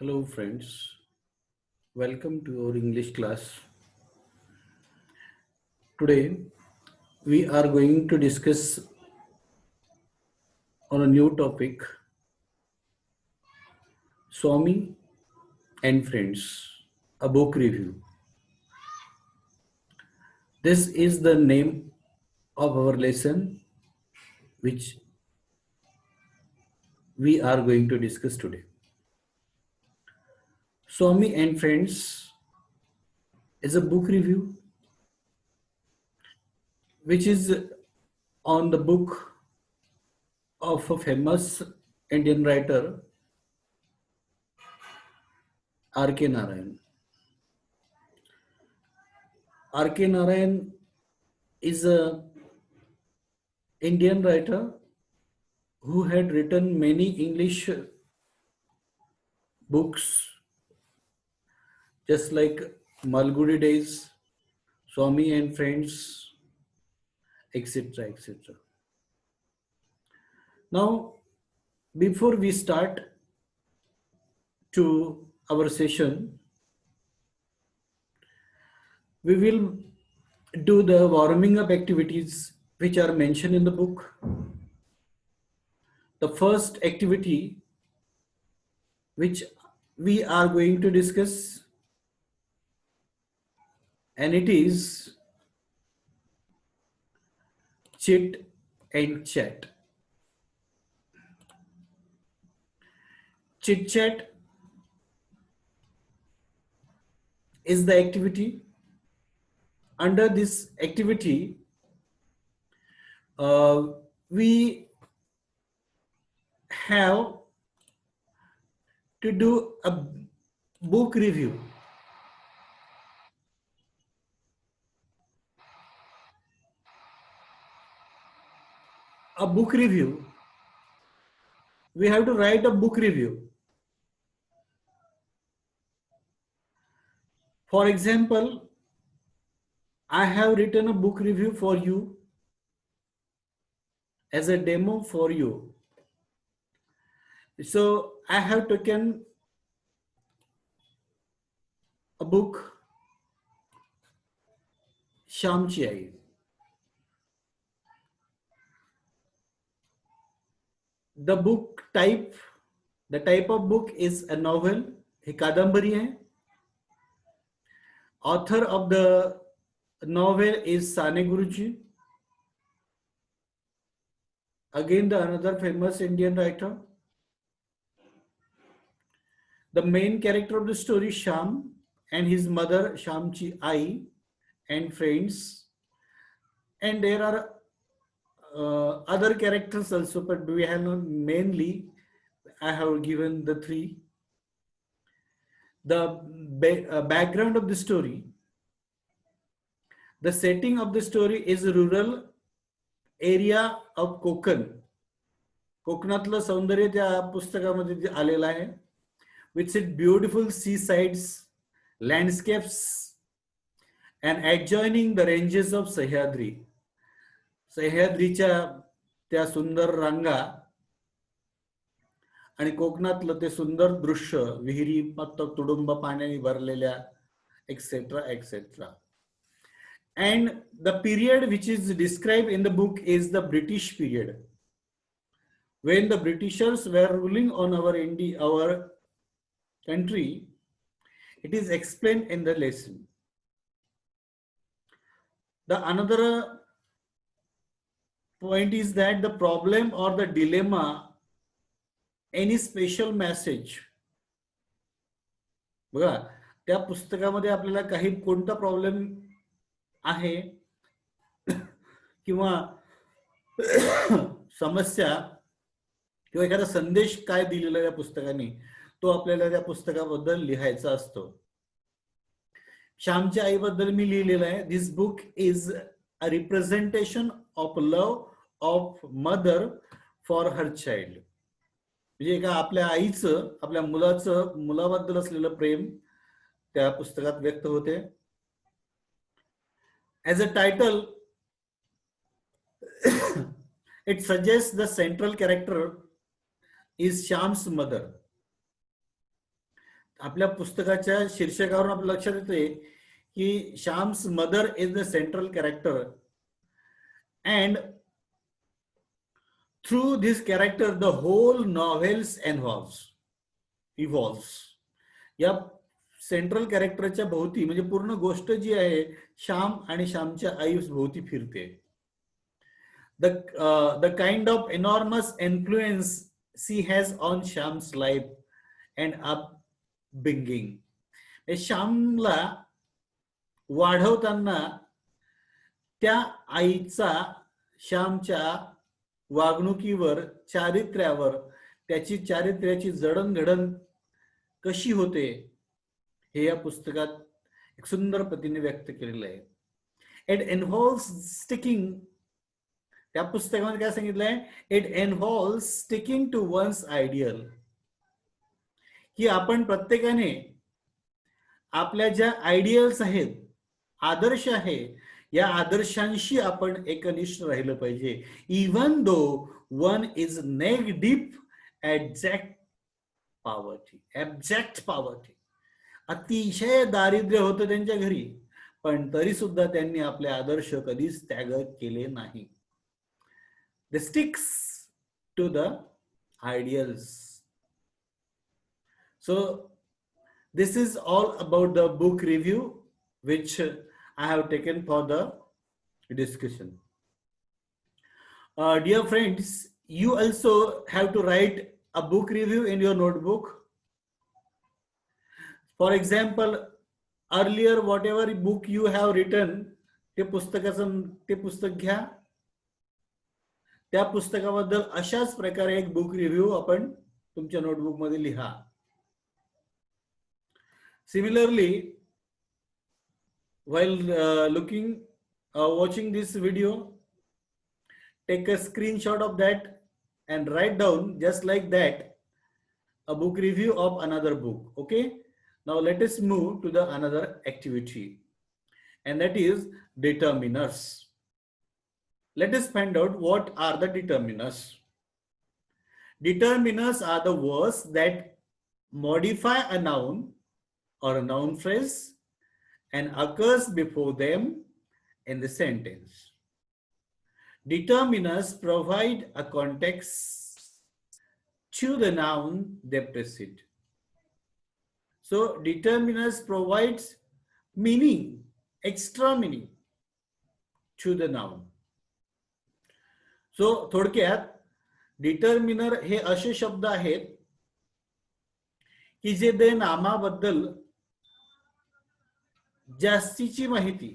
Hello friends, welcome to our English class. Today we are going to discuss on a new topic, Swami and Friends, a book review. This is the name of our lesson which we are going to discuss today. Swami and Friends is a book review which is on the book of a famous Indian writer R.K. Narayan. R.K. Narayan is a Indian writer who had written many English books, just like Malgudi Days, Swami and Friends, etc. etc. Now, before we start to our session, we will do the warming up activities which are mentioned in the book. The first activity which we are going to discuss, and it is chit and chat. Chit chat is the activity. Under this activity, we have to do a book review. A book review. We have to write a book review. For example, I have written a book review for you as a demo for you. So I have taken a book, Shamchi Ai. The book type, the type of book is a novel, a कादंबरी है. Author of the novel is Sane Guruji. Again, the another famous Indian writer. The main character of the story, Sham, and his mother, Shamchi Ai, and friends. And there are other characters also, but we have not mainly, I have given the three. The background of the story, the setting of the story is a rural area of Konkan. कोकणातलं सौंदर्य त्या पुस्तकामध्ये आलेलं आहे. With its beautiful seasides, landscapes, and adjoining the ranges of Sahyadri. सह्याद्रीच्या त्या सुंदर रांगा आणि कोकणातलं ते सुंदर दृश्य, विहिरी मत तुडुंब पाण्याने भरलेल्या etc etc. And the period which is described in the book is the British period, when the Britishers were ruling on our country. It is explained in the lesson. The another point is that the problem or the dilemma, any special message. बघा, त्या पुस्तकामध्ये आपल्याला काही कोणता problem आहे किंवा समस्या किंवा एखादा संदेश काय दिलेला आहे या पुस्तकाने, तो आपल्याला त्या पुस्तकाबद्दल लिहायचा असतो. श्यामच्या आईबद्दल मी लिहिलेलं आहे, this book is a representation of love of mother for her child. म्हणजे एका आपल्या आईचं आपल्या मुलाबद्दल असलेलं प्रेम त्या पुस्तकात व्यक्त होते. As a title, it suggests the central character is Sham's mother. आपल्या पुस्तकाच्या शीर्षकावरून आपल्या लक्षात येते की Shyam's mother is the central character and through this character the whole novels evolves. या सेंट्रल कॅरेक्टरच्या भोवती म्हणजे पूर्ण गोष्ट जी आहे श्याम आणि श्यामच्या आई भोवती फिरते. the kind of enormous influence she has on Shyam's life and upbringing. Shyamala वाढवताना त्या आईचा श्यामच्या वागणुकीवर, चारित्र्यावर, त्याची चारित्र्याची जडणघडण कशी होते हे या पुस्तकात एक सुंदर पद्धतीने व्यक्त केलेलं आहे. इट इन्व्हॉल्व्स स्टिकिंग, त्या पुस्तकामध्ये काय सांगितलंय, it involves sticking to one's ideal, की आपण प्रत्येकाने आपल्या ज्या आयडियल्स आहेत, आदर्श आहे, या आदर्शांशी आपण एकनिष्ठ राहिलं पाहिजे. Even though one is neck deep abject poverty, अतिशय दारिद्र्य होतं त्यांच्या घरी, पण तरी सुद्धा त्यांनी आपले आदर्श कधीच त्याग केले नाही. They sticks to the ideals. So this is all about the book review which I have taken for the discussion. Dear friends, you also have to write a book review in your notebook. For example, earlier whatever book you have written, ते पुस्तक घ्या, त्या पुस्तकाबद्दल अशाच प्रकारे एक book review आपण तुमच्या notebook मध्ये लिहा. Similarly, while watching this video, take a screenshot of that and write down just like that a book review of another book. Okay, now let us move to the another activity, and that is determiners. Let us find out what are the determiners. Determiners are the words that modify a noun or a noun phrase and occurs before them in the sentence. Determiners provide a context to the noun they precede. So determiners provides meaning, extra meaning to the noun. सो थोडक्यात determiner हे असे शब्द आहेत की जे ते नामाबद्दल जास्तीची माहिती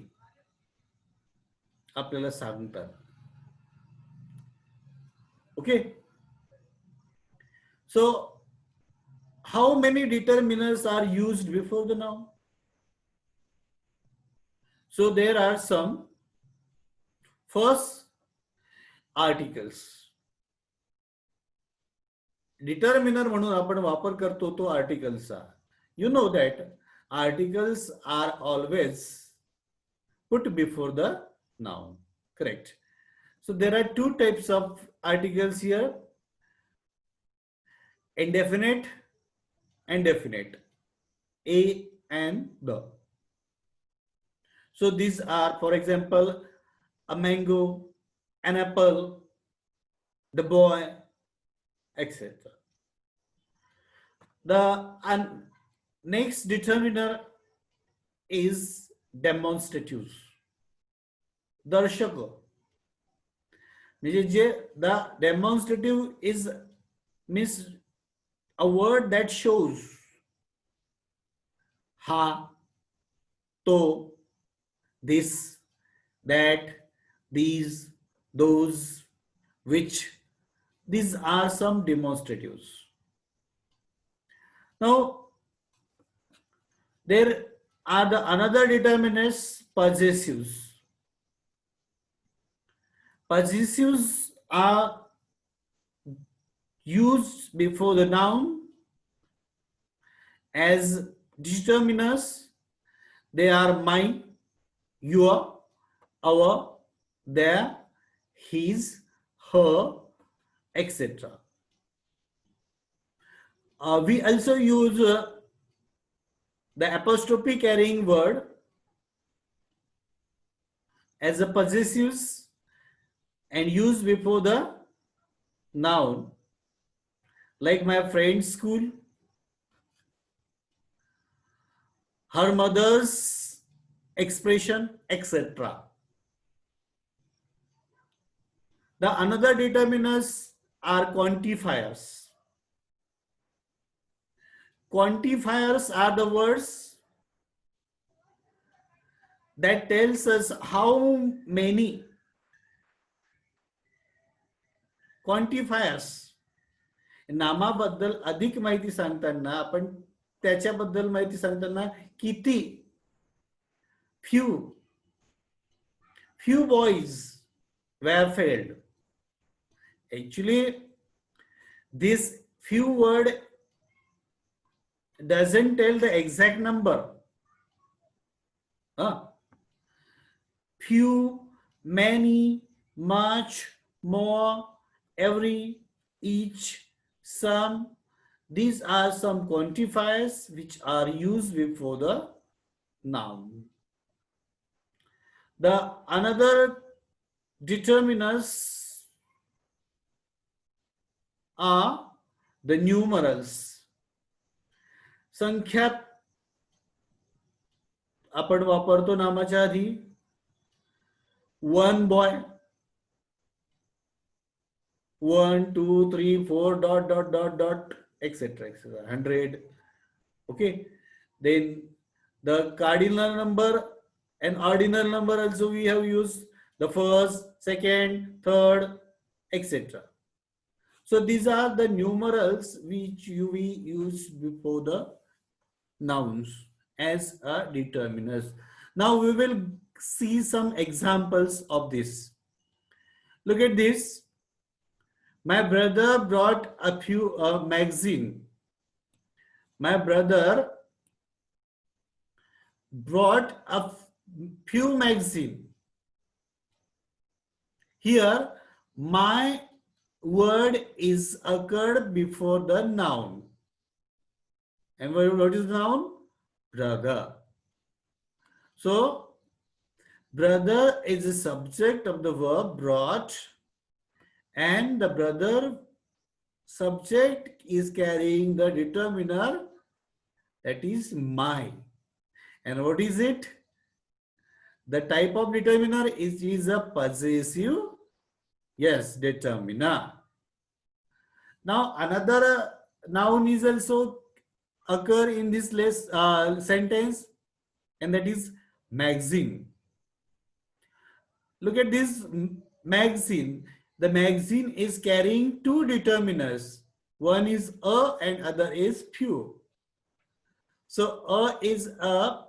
आपल्याला सांगतात. Okay, so how many determiners are used before the noun? So there are some. First, articles. Determiner म्हणून आपण वापर करतो तो आर्टिकल्सचा. You know that articles are always put before the noun, correct? So there are two types of articles here, indefinite and definite, a and the. So these are, for example, a mango, an apple, the boy, etc. The next determiner is demonstratives. दर्शक म्हणजे जे the demonstrative is means a word that shows ha, to, this, that, these, those, which. These are some demonstratives. Now there are the another determiners, possessives. Possessives are used before the noun as determiners. They are mine, your, our, their, his, her, etc. We also use The apostrophe carrying word as a possessive and used before the noun, like my friend's school, her mother's expression, etc. The another determiners are quantifiers. Quantifiers are the words that tells us how many. Quantifiers नामाबद्दल अधिक माहिती सांगताना आपण त्याच्याबद्दल माहिती सांगताना किती, few boys were failed. Actually, this few word doesn't tell the exact number. Few, many, much, more, every, each, some. These are some quantifiers which are used before the noun. The another determiners are the numerals. संख्या आपण वापरतो नामाच्या आधी. One boy, 1, 2, 3, 4, dot, dot, dot, dot, etc. 100. Okay. Then the cardinal number and ordinal number also we have used, the first, second, third, etc. So these are the numerals which we use before the nouns as a determiners. Now we will see some examples of this. Look at this. My brother brought a magazine. My brother brought a few magazine. Here, my word is occurred before the noun. And what is the noun? Brother. So, brother is the subject of the verb brought, and the brother subject is carrying the determiner, that is my. And what is it? The type of determiner is a possessive, yes, determiner. Now another noun is also occur in this sentence, and that is magazine. Look at this magazine. The magazine is carrying two determiners. One is a and other is few. So a is a,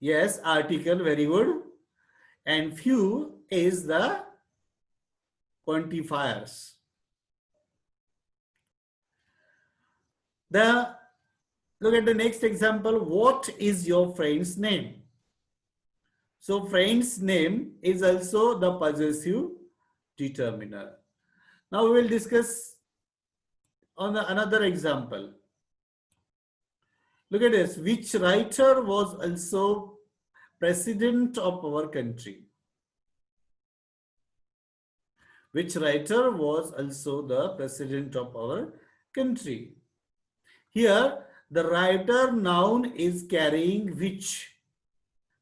yes, article, very good. And few is the quantifiers. Look at the next example. What is your friend's name? So friend's name is also the possessive determiner. Now we will discuss on another example. Look at this. Which writer was also president of our country? Which writer was also the president of our country? Here, the writer noun is carrying which?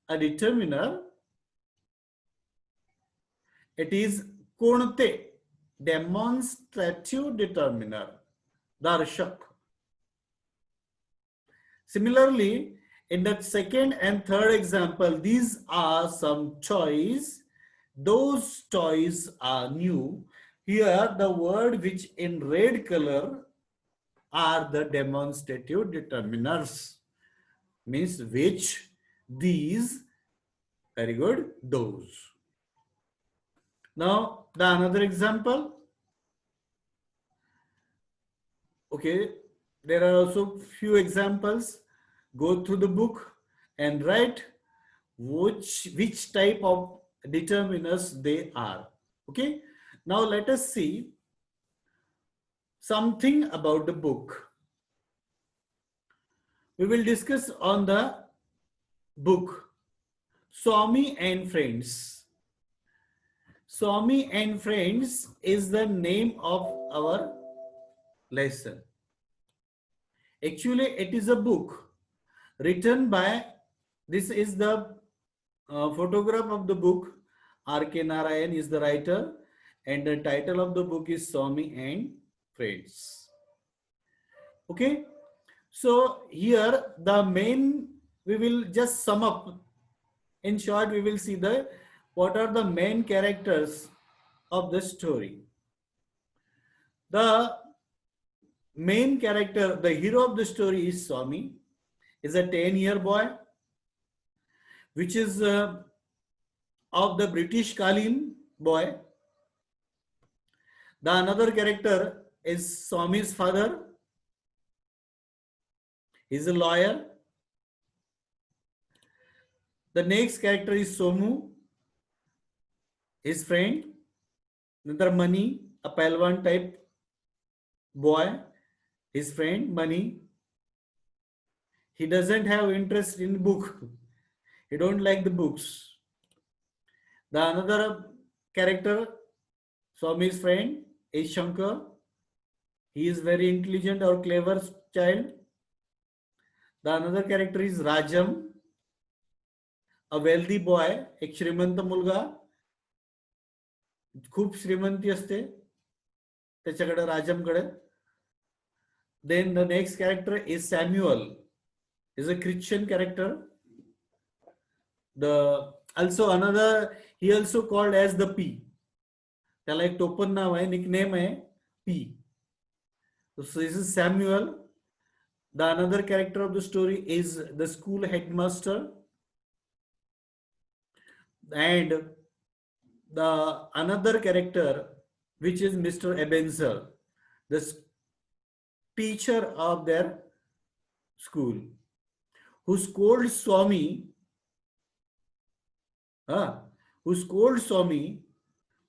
A determiner. It is कोणते, demonstrative determiner, darshak. Similarly, in the second and third example, these are some toys. Those toys are new. Here, the word which in red color are the demonstrative determiners. Means which, these, very good, those. Now, the another example. Okay, there are also few examples. Go through the book and write which type of determiners they are. Okay, now let us see something about the book. we will discuss on the book Swami and Friends. Swami and Friends is the name of our lesson. Actually, it is a book written by, this is the photograph of the book. R.K. Narayan is the writer, and the title of the book is Swami and Friends. Okay, so here the main, we will just sum up. In short, we will see the what are the main characters of the story. The main character, the hero of the story is Swami, is a 10-year boy, which is of the British Kaleen boy. The another character is Swami's father. He's a lawyer. The next character is Somu, his friend. Another Mani, a Palwan type boy, his friend Mani. He doesn't have interest in book. He don't like the books. The another character, Swami's friend, is Shankar. He is very intelligent or clever child. The another character is Rajam, a wealthy boy, एक श्रीमंत मुलगा, खूप श्रीमंती असते त्याच्याकडे, राजमकडे. Then the next character is Samuel, is a Christian character. The also another, he also called as the P. त्याला एक टोपण नाव आहे, निकनेम आहे P. So this is Samuel. The another character of the story is the school headmaster, and the another character, which is Mr. Ebenezer, the teacher of their school, who scolds Swami,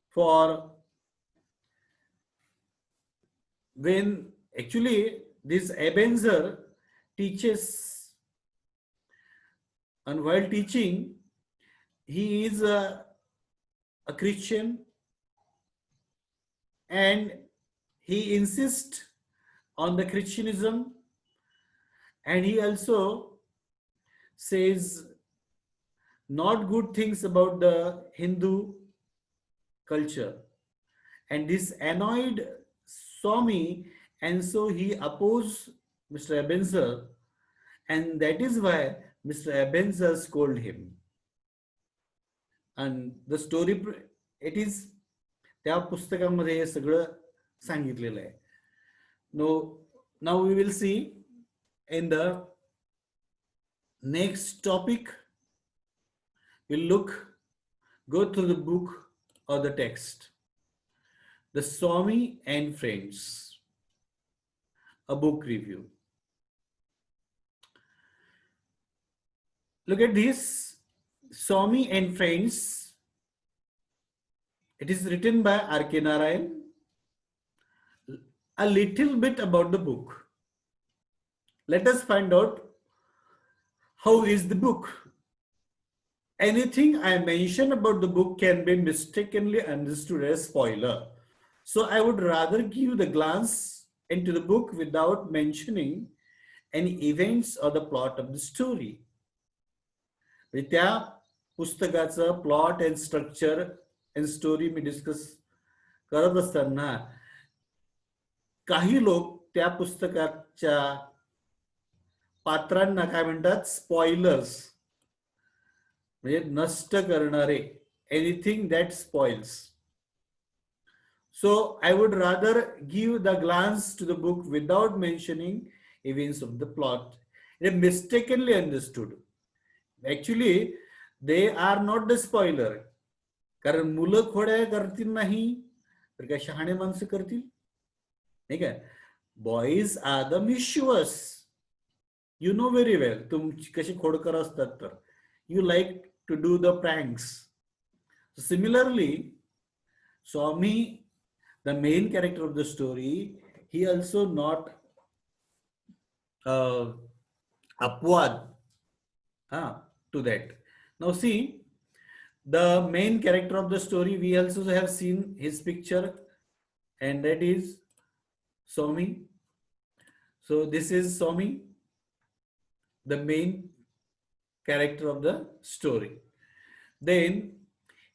for when actually this Ebenezer teaches, and while teaching, he is a Christian, and he insists on the Christianism, and he also says not good things about the Hindu culture, and this annoyed Swami, and so he opposed Mr. Ebenezer, and that is why Mr. Ebenezer scolded him. And the story, it is त्या पुस्तकामध्ये हे सगळं सांगितलेलं आहे. Now we will see in the next topic, we'll go through the book or the text. The Swami and Friends, a book review. Look at this, Swami and Friends. It is written by R.K. Narayan. A little bit about the book. Let us find out how is the book. Anything I mention about the book can be mistakenly understood as spoiler. So I would rather give the glance into the book without mentioning any events or the plot of the story. त्या पुस्तकाचं plot and structure and story me discuss करत असताना काही लोक त्या पुस्तकाच्या पात्रांना काय म्हणतात, स्पॉइलर्स, म्हणजे नष्ट करणारे, anything that spoils. So I would rather give the glance to the book without mentioning events of the plot. They mistakenly understood. Actually, they are not the spoiler. कारण मुलं खोड्या करतील नाही तर काय शहाणे माणसं करतील, नाही काय. Boys are the mischievous. You know very well तुमची कशी खोडकर असतात, तर you like to do the pranks. Similarly Swami, the main character of the story, he also not upward to that. Now see, the main character of the story, we also have seen his picture, and that is Swami. So this is Swami, the main character of the story. Then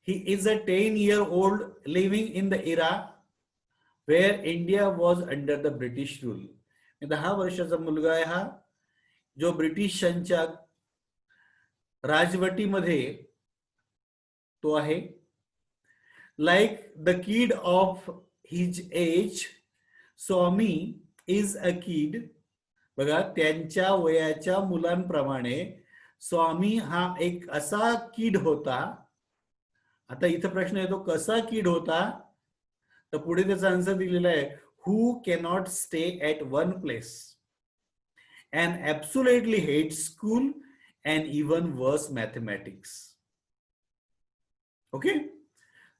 he is a 10-year-old living in the era where India was under the British rule. 10 वर्षाचा मुलगा आहे हा, जो ब्रिटिशांच्या राजवटीमध्ये तो आहे. Like the kid of his age, Swami is a kid. बघा, त्यांच्या वयाच्या मुलांप्रमाणे स्वामी हा एक असा किड होता. आता इथं प्रश्न येतो, कसा किड होता? तर पुढे त्याचा आन्सर दिलेला आहे, who cannot stay at one place and absolutely hates school and even worse mathematics. Okay,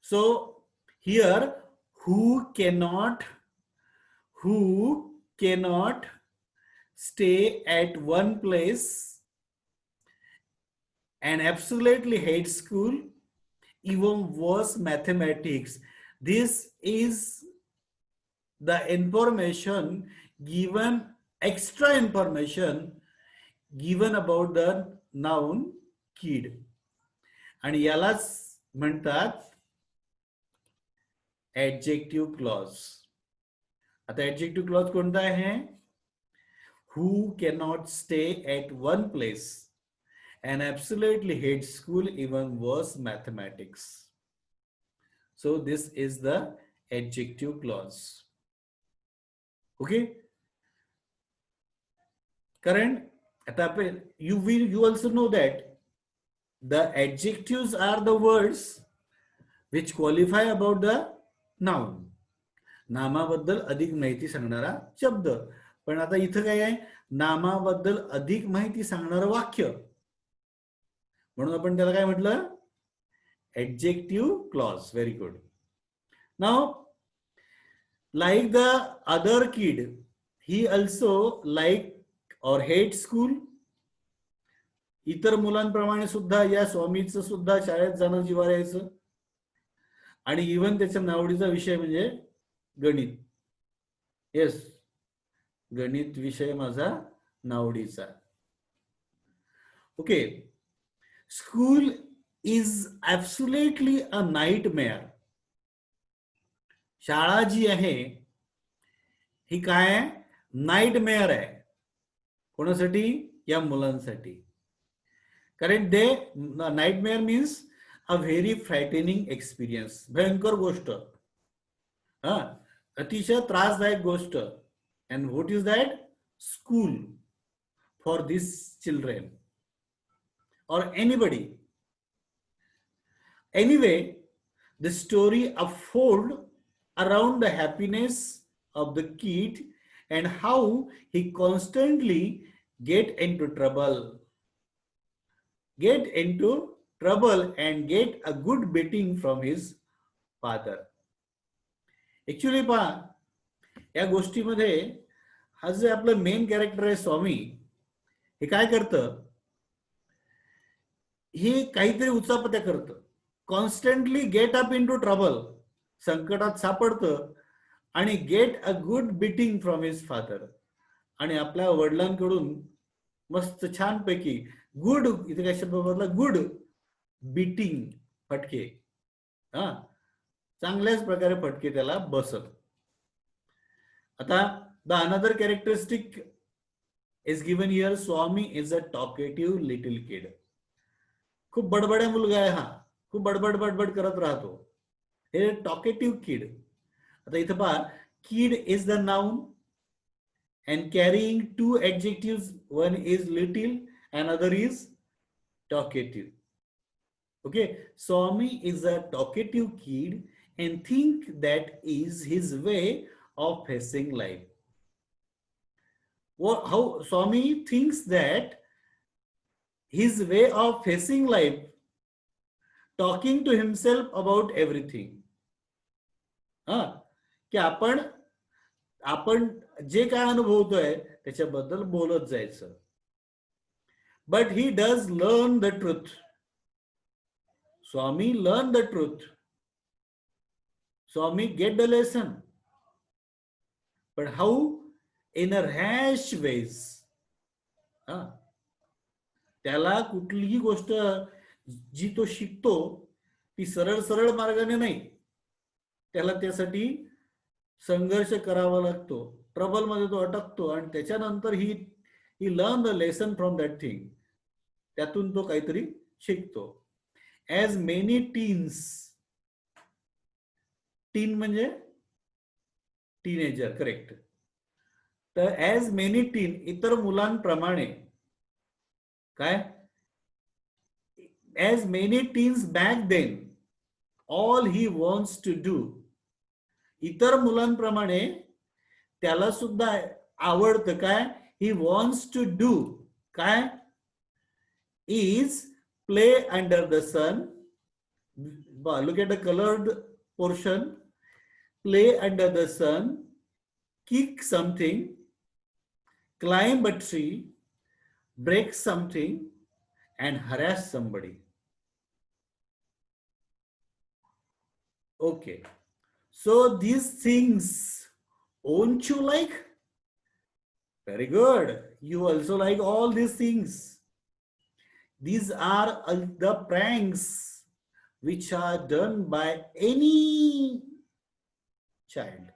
so here who cannot stay at one place and absolutely hates school, even worse mathematics. This is the information given, extra information given about the noun kid. आणि यालाच म्हणतात adjective clause. आता adjective clause कोणता आहे? Who cannot stay at one place and absolutely hates school, even worse mathematics. So this is the adjective clause. Okay, current you also know that the adjectives are the words which qualify about the noun. नामाबद्दल अधिक माहिती सांगणारा शब्द. पण आता इथं काय आहे, नामाबद्दल अधिक माहिती सांगणारं वाक्य, म्हणून आपण त्याला काय म्हटलं, adjective clause. Very good. Now like the other kid, he also like or hate school. इतर मुलांप्रमाणे सुद्धा या स्वामीचं सुद्धा शाळेत जाणं जिव्हार यायचं, आणि इव्हन त्याच्या नावडीचा विषय म्हणजे गणित. येस, गणित विषय माझा नावडीचा. Okay, school is absolutely a nightmare. शाळा जी आहे ही काय आहे, नाईटमेअर आहे. कोणासाठी? या मुलांसाठी. कारण they nightmare means a very frightening experience. भयंकर गोष्ट, अतिशय त्रासदायक गोष्ट. And what is that? School for this children or anybody. Anyway, the story unfolds around the happiness of the kid and how he constantly get into trouble and get a good beating from his father. Actually पहा, या गोष्टीमध्ये हा जे आपलं main character आहे स्वामी, हे काय करतं, हे काहीतरी उचापत्या करतं. Constantly get up into trouble, संकटात सापडतं, आणि get a good beating from his father, आणि आपल्या वडिलांकडून मस्त छानपैकी गुड, इथे काय शब्द वापरला, गुड बीटिंग, फटके, चांगल्याच प्रकारे फटके त्याला बसत. आता the another characteristic is given here, Swami is a talkative little kid. खूप बडबड्या मुलगा आहे हा, खूप बडबड करत राहतो. हे टॉकेटिव्ह किड. आता इथं पहा, kid is the noun and carrying two adjectives. One is little, another is talkative. Okay, Swami is a talkative kid and think that is his way of facing life. How Swami thinks that his way of facing life, talking to himself about everything. की आपण जे काय अनुभवतोय त्याच्याबद्दल बोलत जायचं. but he does learn the truth. Swami learn the truth. Swami get the lesson. But how? In a rash ways. त्याला कुठलीही गोष्ट जी तो शिकतो ती सरळ सरळ मार्गाने नाही, त्याला त्यासाठी संघर्ष करावा लागतो, ट्रबल मध्ये तो अटकतो आणि त्याच्यानंतर he learn the lesson from that thing, त्यातून तो काहीतरी शिकतो. ॲज मेनी टीन्स, टीन म्हणजे टीनेजर, करेक्ट. तर ॲज मेनी टीन, इतर मुलांप्रमाणे काय, as many teens back then all he wants to do, इतर मुलांप्रमाणे त्याला सुद्धा आवडतं काय, ही वॉन्ट्स टू डू काय, is play under the sun. Look at the coloured portion. Play under the sun, kick something, climb a tree, break something, and harass somebody. Okay. So these things, won't you like? Very good. You also like all these things. These are the pranks which are done by any child.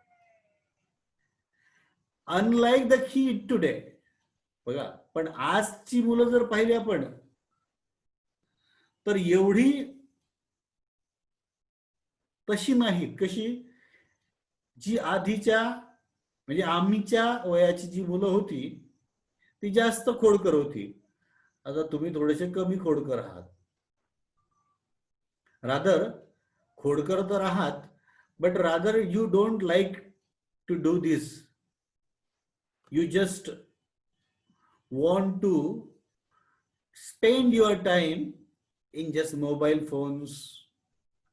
Unlike the kid today. बघा, पण आजची मुलं जर पाहिली आपण तर एवढी तशी नाहीत. कशी? जी आधीच्या म्हणजे आम्हीच्या वयाची जी मुलं होती ती जास्त खोडकर होती. आता तुम्ही थोडेसे कमी खोडकर आहात. रादर खोडकर तर आहात, but rather you don't like to do this. You just want to spend your time in just mobile phones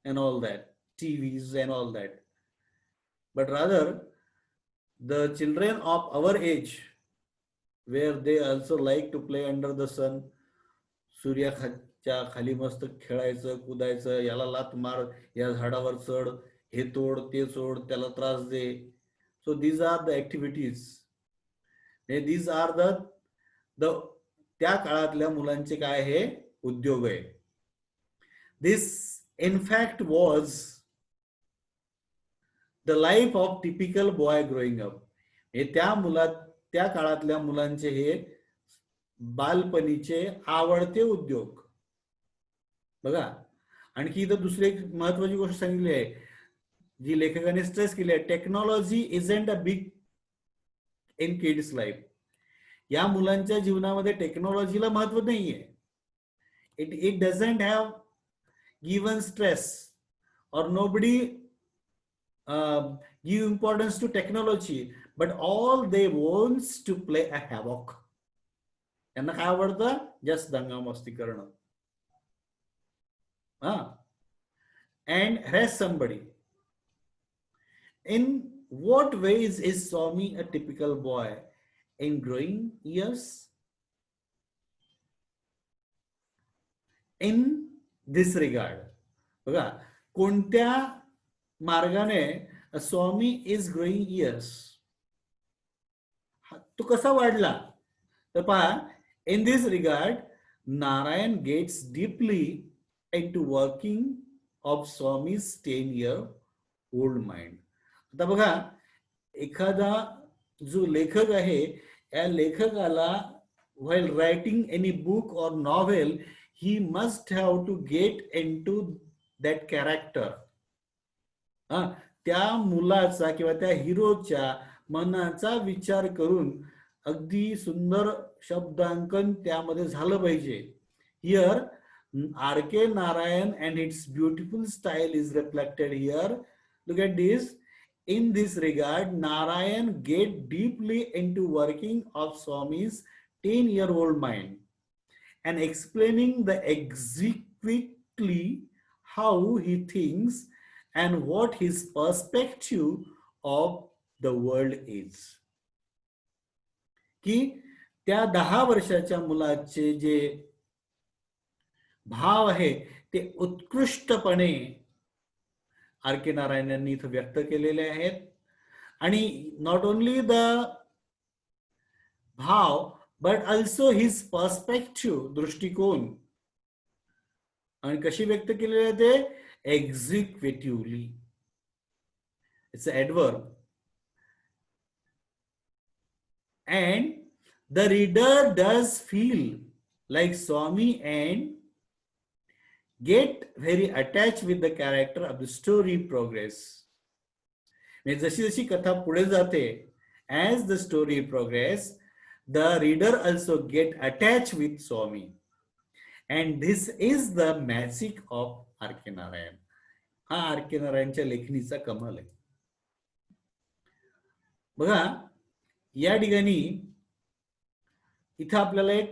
and all that, TVs and all that. But rather, the children of our age, where they also like to play under the sun, सूर्याच्या खाली मस्त खेळायचं, कुदायचं, याला लात मार, या झाडावर चढ, हे तोड, ते सोड, त्याला त्रास दे. So these are the activities. These are the त्या काळातल्या मुलांचे काय हे उद्योग आहे. This in fact was the life of typical boy growing up. हे त्या काळातल्या मुलांचे हे बालपणीचे आवडते उद्योग. बघा, आणखी इथं दुसरी एक महत्वाची गोष्ट सांगितली आहे जी लेखकाने स्ट्रेस केली आहे. Technology isn't a big in kids life. या मुलांच्या जीवनामध्ये टेक्नॉलॉजीला महत्व नाहीये. It doesn't have given stress or nobody give importance to technology, but all they wants to play a havoc. त्यांना काय आवडतं? जस्ट दंगामस्ती करणं. And has somebody. In what ways is Swami a typical boy in growing years? In this regard, बघा, कोणत्या मार्गाने Swami is growing years, तो कसा वाढला? तर पहा, in this regard, Narayan gets deeply into working of Swami's 10-year-old mind. आता बघा, एखादा जो लेखक आहे, या लेखकाला while writing any book or novel, he must have to get into that character. त्या मुलाचा किंवा त्या हिरोच्या मनाचा विचार करून अगदी सुंदर शब्दांकन त्यामध्ये झालं पाहिजे. Here R.K. Narayan and its beautiful style is reflected here. Look at this. In this regard, Narayan get deeply into working of Swami's 10-year-old mind and explaining the exactly how he thinks and what his perspective of the world is. की त्या 10 वर्षाच्या मुलाचे जे भाव आहे ते उत्कृष्टपणे are K Narayan यांनी इथं व्यक्त केलेले आहेत. आणि नॉट ओनली द भाव बट ऑल्सो हिज पर्स्पेक्टिव्ह, दृष्टिकोन, आणि कशी व्यक्त केलेले आहे ते executively. It's a adverb. And the reader does feel like Swami and get very attached with the character of the story progress. जशी जशी कथा पुढे जाते, as the story progress, the reader also get attached with Swami. And this is the magic of R K Narayan. हा are के नारायणच्या लेखणीचा कमाल आहे. बघा, या ठिकाणी इथं आपल्याला एक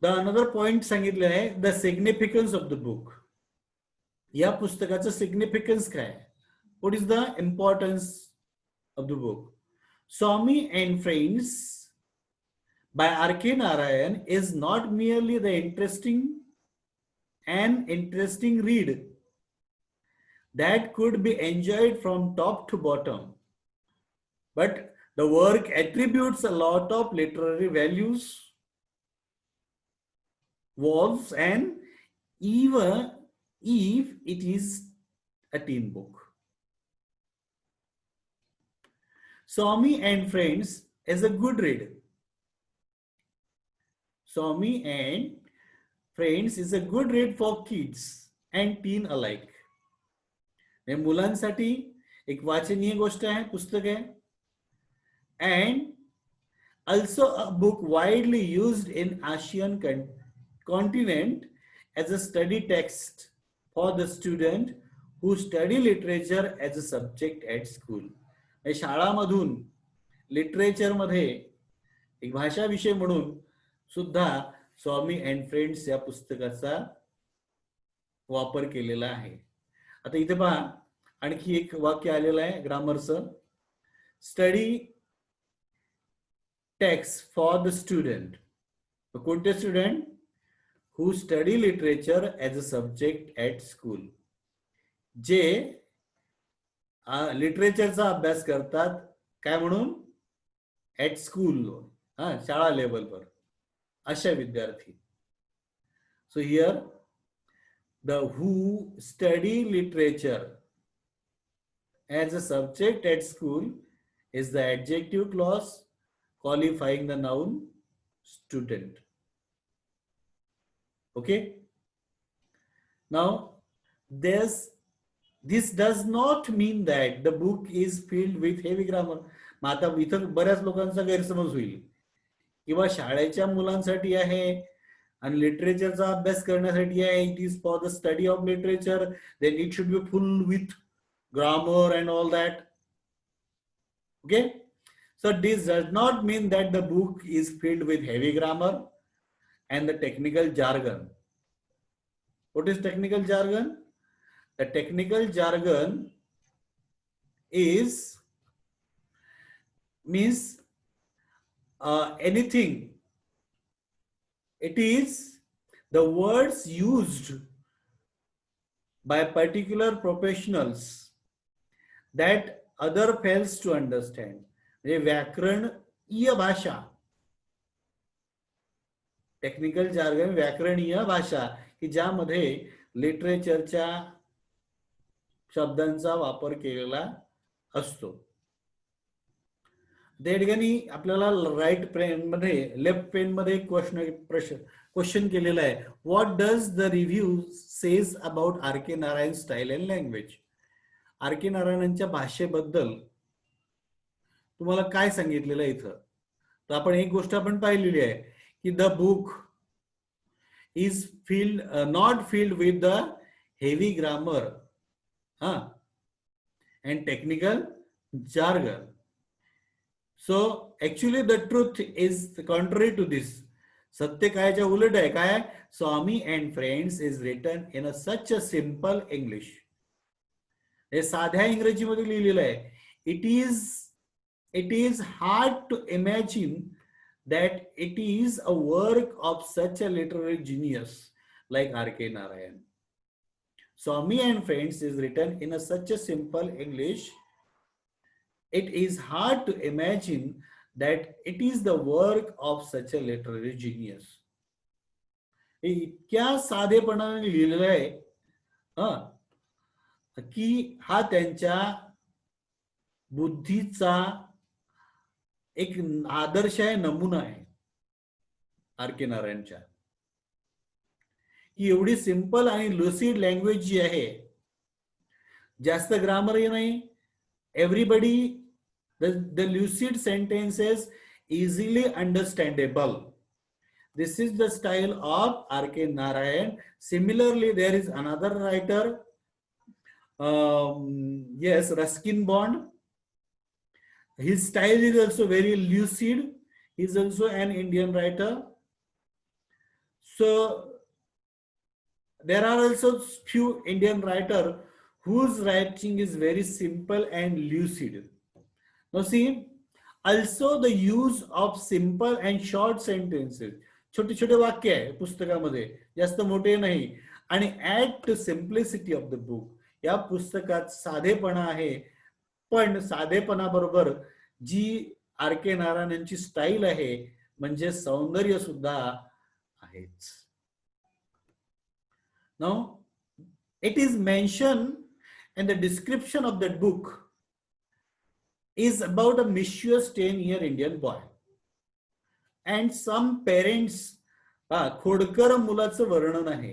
अनदर पॉइंट सांगितलं आहे, the significance of the book. या पुस्तकाचं सिग्निफिकन्स काय, what is the importance of the book. Swami and friends by R.K. Narayan is not merely the interesting read that could be enjoyed from top to bottom, but the work attributes a lot of literary values, words, and even if it is a teen book. Swami and Friends is a good read. Swami and Friends is a good read for kids and teen alike. मुलांसाठी एक वाचनीय गोष्ट आहे, पुस्तक आहे. And also a book widely used in Asian continent as a study text for the student who study literature as a subject at school. शाळामधून literature मध्ये एक भाषा विषय म्हणून सुद्धा स्वामी अँड फ्रेंड्स या पुस्तकाचा वापर केलेला आहे. आता इथे पहा, आणखी एक वाक्य आलेलं आहे ग्रामरचं. Study text for the student. कोणते student? Who study literature as a subject at school. जे लिटरेचरचा अभ्यास करतात काय म्हणून? ॲट स्कूल, शाळा लेवलवर, अशा विद्यार्थी. So here the who study literature as a subject at school is the adjective clause qualifying the noun student. Okay, now this does not mean that the book is filled with heavy grammar. आता इथं बऱ्याच लोकांचा गैरसमज होईल, किंवा शाळेच्या मुलांसाठी आहे आणि लिटरेचरचा अभ्यास करण्यासाठी आहे, it is for the study of literature, then it should be full with grammar and all that. Okay, so this does not mean that the book is filled with heavy grammar and the technical jargon. What is technical jargon? The technical jargon means anything. It is the words used by particular professionals that other fails to understand. म्हणजे व्याकरणीय भाषा, technical jargon, व्याकरणीय भाषा की ज्यामध्ये लिटरेचरच्या शब्दांचा वापर केलेला असतो. त्या ठिकाणी आपल्याला राईट पेन मध्ये, लेफ्ट पेन मध्ये क्वेश्चन केलेला आहे. What does the review says about R K Narayan style and language. R K नारायणांच्या भाषेबद्दल तुम्हाला काय सांगितलेलं इथं? तर आपण एक गोष्ट आपण पाहिलेली आहे की the book is not filled with the heavy grammar and technical jargon. So actually the truth is contrary to this. सत्य कायच्या उलट आहे. काय? Swami and friends is written in such a simple English. हे साध्या इंग्रजीमध्ये लिहिलेलं आहे. It is hard to imagine that it is a work of such a literary genius like R.K. Narayan. Swami and Friends is written in such a simple English. It is hard to imagine that it is the work of such a literary genius. हे इतक्या साधेपणाने लिहिलेलं आहे की हा त्यांच्या बुद्धीचा एक आदर्श आहे, नमुना आहे R.K. नारायणच्या. की एवढी सिंपल आणि लुसिड लँग्वेज जी आहे, जास्त ग्रामरही नाही, everybody the lucid sentences easily understandable. This is the style of R.K. Narayan. Similarly, there is another writer, yes, Ruskin Bond. His style is also very lucid. He is also an Indian writer. So there are also few Indian writers whose writing is very simple and lucid. Now see, also the use of simple and short sentences. छोटे छोटे वाक्य आहे पुस्तकामध्ये, जास्त मोठे नाही, आणि add to simplicity of the book. या पुस्तकात साधेपणा आहे, पण साधेपणाबरोबर जी R.K. नारायणांची स्टाईल आहे म्हणजे सौंदर्य सुद्धा आहेच. Now it is mentioned in the description of that book is about a mischievous 10-year Indian boy and some parents. खोडकर मुलाचं वर्णन आहे.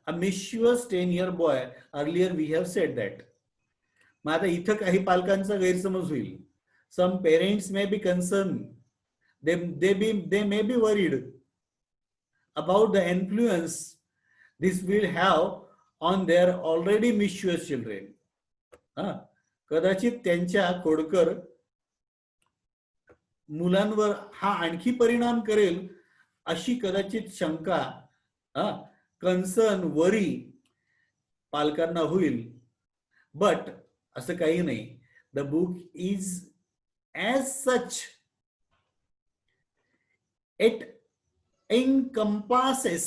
A mischievous 10-year boy. Earlier we have said that. मग आता इथं काही पालकांचा गैरसमज होईल. Some parents may be concerned. They may be worried about the influence this will have on their already mischievous children. कदाचित त्यांच्या खोडकर मुलांवर हा आणखी परिणाम करेल अशी कदाचित शंका, कन्सर्न, वरी पालकांना होईल. बट असं काही नाही. The book is as such, it encompasses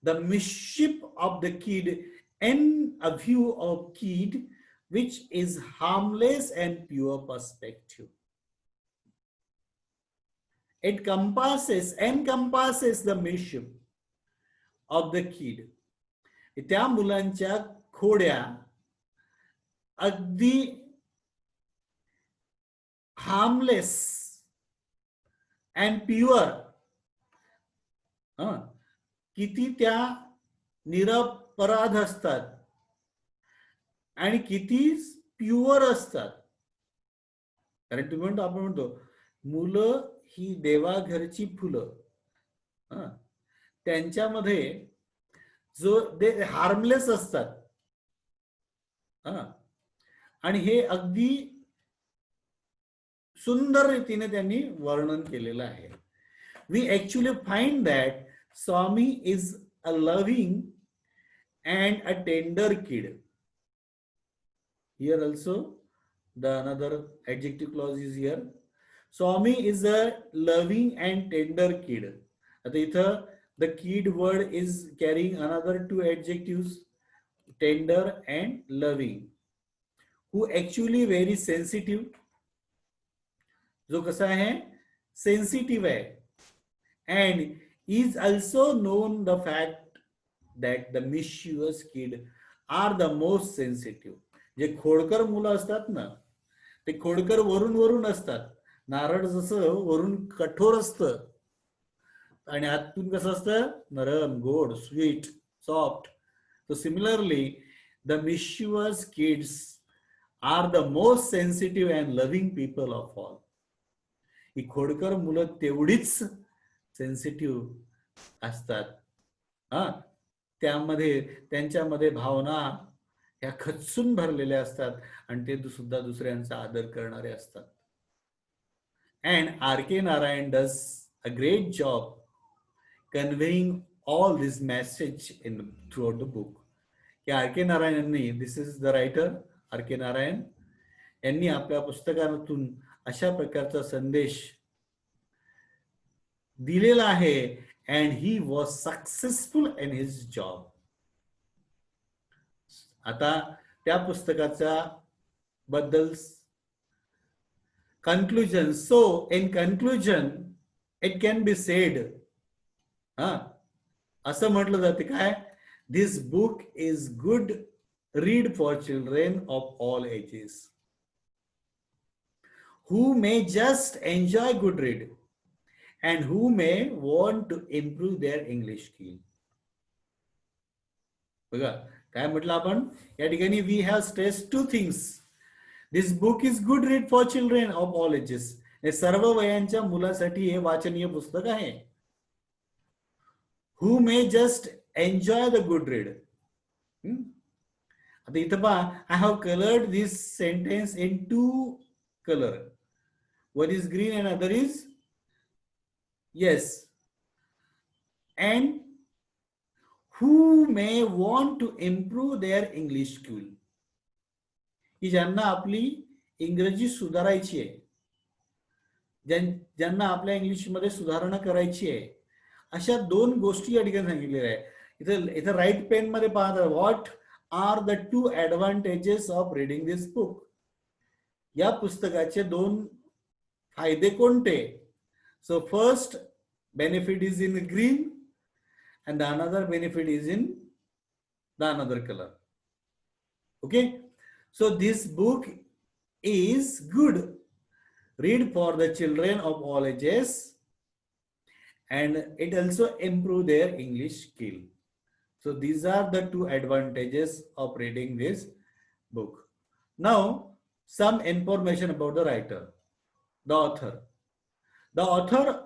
the mischief of the kid in a view of kid which is harmless and pure perspective. It encompasses the mischief of the kid. त्या मुलांच्या खोड्या अगदी harmless and pure, किती त्या निरपराध असतात आणि किती pure असतात. कारण तुम्ही म्हणतो, आपण म्हणतो मुलं ही देवाघरची फुलं, त्यांच्यामध्ये जो हार्मलेस असतात, आणि हे अगदी सुंदर रीतीने त्यांनी वर्णन केलेलं आहे. We actually find that Swami is a loving and a tender kid. Here also the another adjective clause is here. Swami is a loving and tender kid. आता इथं the kid word is carrying another two adjectives, tender and loving, who actually very sensitive. जो कसा आहे, sensitive आहे. and is also known the fact that the mischievous kid are the most sensitive. जे खोडकर मुलं असतात ना, ते खोडकर वरून वरून असतात. नारळ जसं वरून कठोर असतं आणि आतून कसं असतं, नरम, गोड, sweet, soft. So similarly the mischievous kids are the most sensitive and loving people of all. ही खोडकर मुलं तेवढीच सेन्सिटिव्ह असतात. त्यामध्ये त्यांच्यामध्ये भावना ह्या खचून भरलेल्या असतात आणि ते सुद्धा दुसऱ्यांचा आदर करणारे असतात. And R.K. Narayan does a great job conveying all this message in throughout the book. की आर.के. नारायण यांनी, this is the writer R K. Narayan यांनी आपल्या पुस्तकातून अशा प्रकारचा संदेश दिलेला आहे. And he was successful in his job. आता त्या पुस्तकाच्या बद्दल conclusion. So in conclusion it can be said, असं म्हटलं जाते काय, this book is good read for children of all ages who may just enjoy good read and who may want to improve their English skill. बघा काय म्हटलं आपण या ठिकाणी, we have stressed two things. This book is good read for children of all ages. हे सर्व वयांच्या मुलांसाठी हे वाचनीय पुस्तक आहे. Who may just enjoy the good read. आता इथं पहा, I have colored this sentence in two color. One is green and other is yes. And who may want to improve their English skill. की ज्यांना आपली इंग्रजी सुधारायची आहे, ज्यांना आपल्या इंग्लिश मध्ये सुधारणा करायची आहे, अशा दोन गोष्टी या ठिकाणी सांगितलेल्या आहे. इथं राईट पेन मध्ये पाहता, what are the two advantages of reading this book. या पुस्तकाचे दोन फायदे कोणते. So first benefit is in green and the another benefit is in the another color. Okay, so this book is good read for the children of all ages and it also improve their English skill. So these are the two advantages of reading this book. Now some information about the writer, the author. The author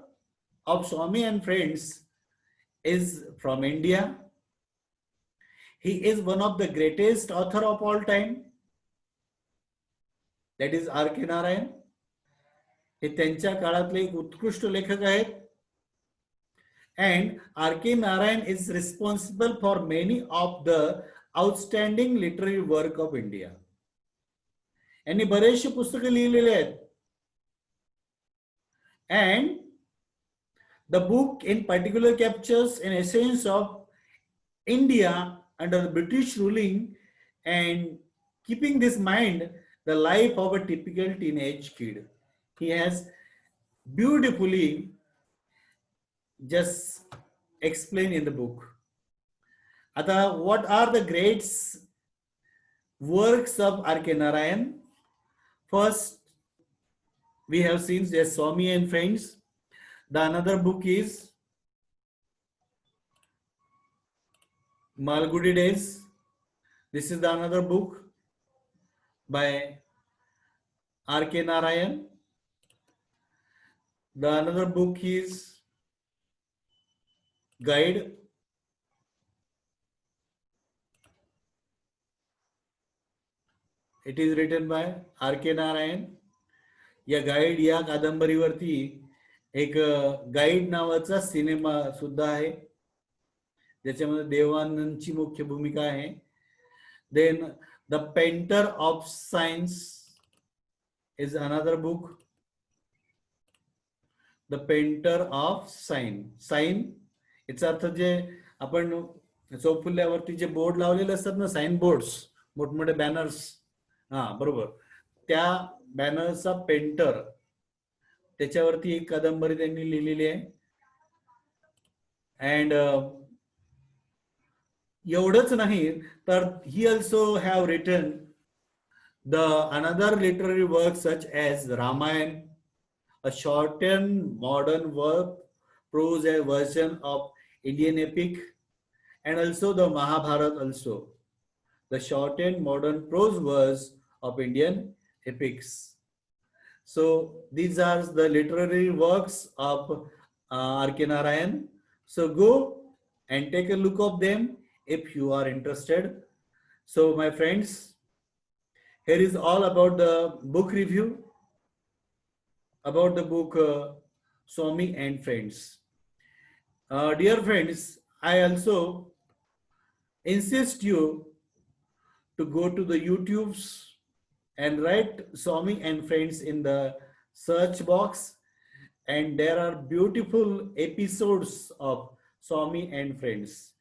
of Swami and Friends is from India. He is one of the greatest author of all time. That is R.K. Narayan. हे त्यांच्या काळातले एक उत्कृष्ट लेखक आहेत. And R.K. Narayan is responsible for many of the outstanding literary work of India. यांनी बरेचसे पुस्तके लिहिलेले आहेत. And the book in particular captures an essence of India under the British ruling and keeping this mind the life of a typical teenage kid. He has beautifully just explained in the book. Ata, what are the great works of R.K. Narayan? First, we have seen the Swami and Friends. The another book is Malgudi Days. This is the another book by R.K. Narayan. The another book is Guide. It is written by R.K. Narayan. या guide या कादंबरीवरती एक guide नावाचा cinema सुद्धा आहे, ज्याच्यामध्ये देवानंदची मुख्य भूमिका आहे. Then the painter of signs is another book. The painter of sign. Sign याचा अर्थ जे आपण चौफुल्यावरती जे बोर्ड लावलेले असतात ना, साइन बोर्ड्स, मोठमोठे बॅनर्स, बरोबर, त्या बॅनरचा पेंटर, त्याच्यावरती एक कादंबरी त्यांनी लिहिलेली आहे. अँड एवढंच नाही तर he also have written the another literary work such as Ramayana, a shortened modern work, prose version of Indian epic, and also the Mahabharata also, the shortened modern prose verse of Indian epics. So these are the literary works of R.K. Narayan. So go and take a look of them if you are interested. So my friends, here is all about the book review, about the book Swami and Friends. Dear friends, I also insist you to go to the YouTubes and write Swami and Friends in the search box. And there are beautiful episodes of Swami and Friends.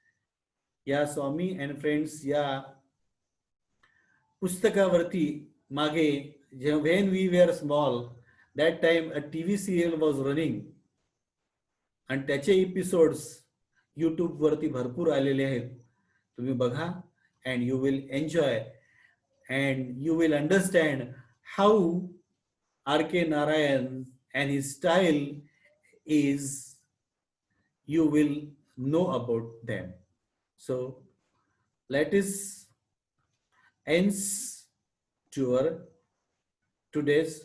या स्वामी and Friends या पुस्तकावरती मागे when we were small, that time a TV serial was running आणि त्याचे episodes YouTube वरती भरपूर आलेले आहेत. तुम्ही बघा and you will enjoy and you will understand how R.K. Narayan and his style is, you will know about them. So let us ends to our today's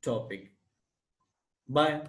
topic. Bye.